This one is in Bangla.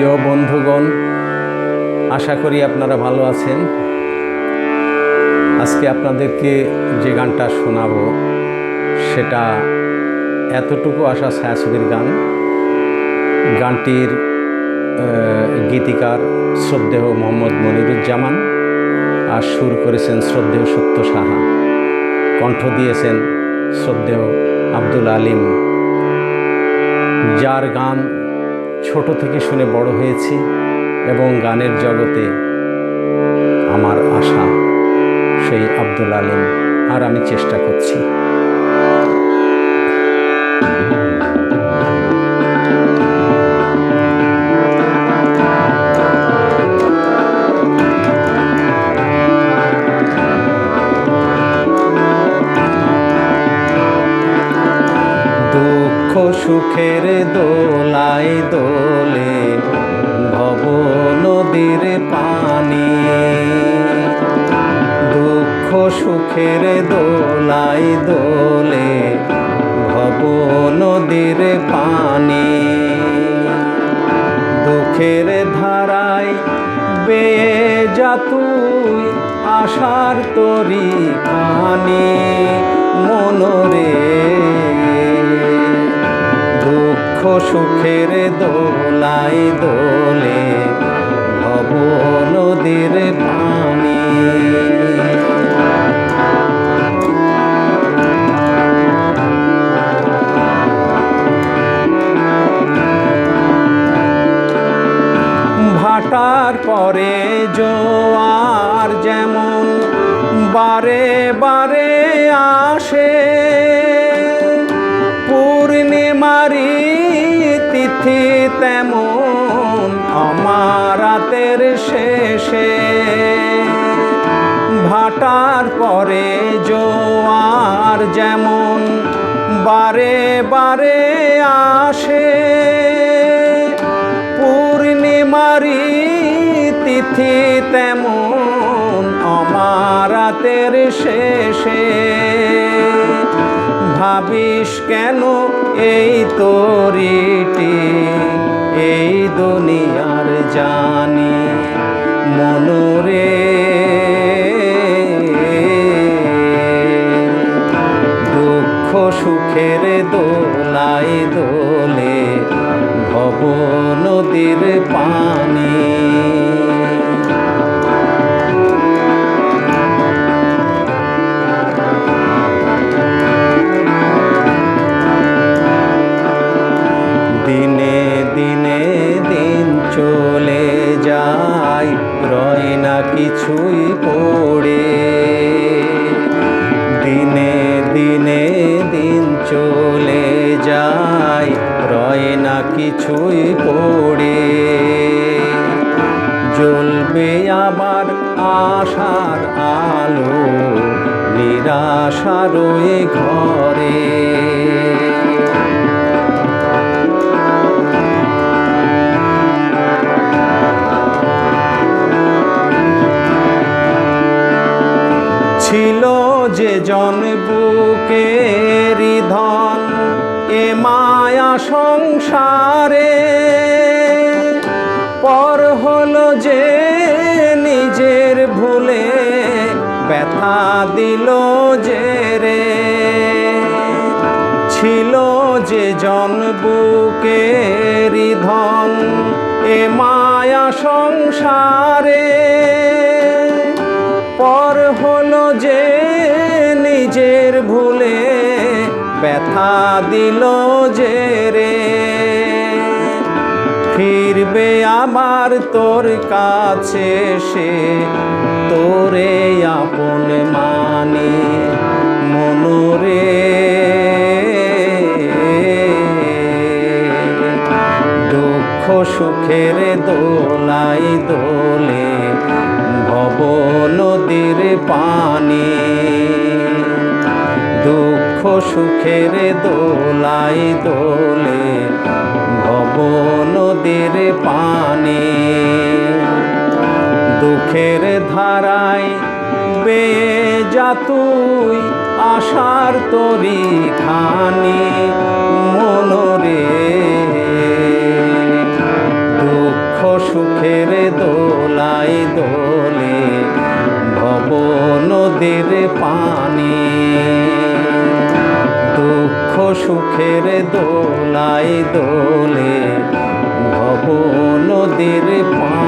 প্রিয় বন্ধুগণ, আশা করি আপনারা ভালো আছেন। আজকে আপনাদেরকে যে গানটা শোনাবো সেটা এতটুকু আশা ছায়াছবির গান। গানটির গীতিকার শ্রদ্ধেয় মোহাম্মদ মনিরুজ্জামান, আর সুর করেছেন শ্রদ্ধেয় সত্য সাহা, কণ্ঠ দিয়েছেন শ্রদ্ধেয় আব্দুল আলিম, যার গান ছোট থেকে শুনে বড় হয়েছি এবং গানের জগতে আমার আশা সেই আব্দুল আলিম, আর আমি চেষ্টা করছি। দুঃখ সুখের দোলায় দোলে ভব নদীর পানি, দুঃখ সুখের দোলায় দোলে ভব নদীর পানি, দুঃখের ধারায় বেয়ে যা তুই আশার তরি খানি মনরে, দুঃখ সুখের দোলায় দোলে ভব নদীর পানি। ভাটার পরে জোয়ার যেমন বারে বারে আসে, পূর্ণিমারি তিথি তেমন অমারাতের শেষে, ভাটার পরে জোয়ার যেমন বারে বারে আসে, পূর্ণিমারি তিথি তেমন অমারাতের শেষে, ভাবিস কেন এই তরিটি এই দুনিয়ার জানি মনরে, দুঃখ সুখের দোলায় দোলে ভব নদীর পানি। দিনে দিনে দিন চলে যায়, রয় না কিছুই পড়ে, দিনে দিনে দিন চলে যায়, রয় না কিছুই পড়ে, জ্বলবে আবার আশার আলো নিরাশার ওই ঘরে, ছিল যে জন বুকের ধন এ মায়া সংসারে, পর হলো যে নিজের ভুলে ব্যথা দিল যে রে, ছিল যে জন বুকের ধন এ মায়া সংসারে, পর হলো যে নিজের ভুলে ব্যথা দিল যে রে, ফিরবে আবার তোর কাছে সে তোরে আপন মানে মনরে, দুঃখ সুখের দোলায় দোলে ভব নদীর পানি, দুঃখ সুখের দোলায় দোলে ভব নদীর পানি, দুঃখের ধারায় বেয়ে যা তুই আশার তরি খানি মনরে, দুঃখ পানে, দুঃখ সুখের দোলায় দোলে ভব নদীর পানে।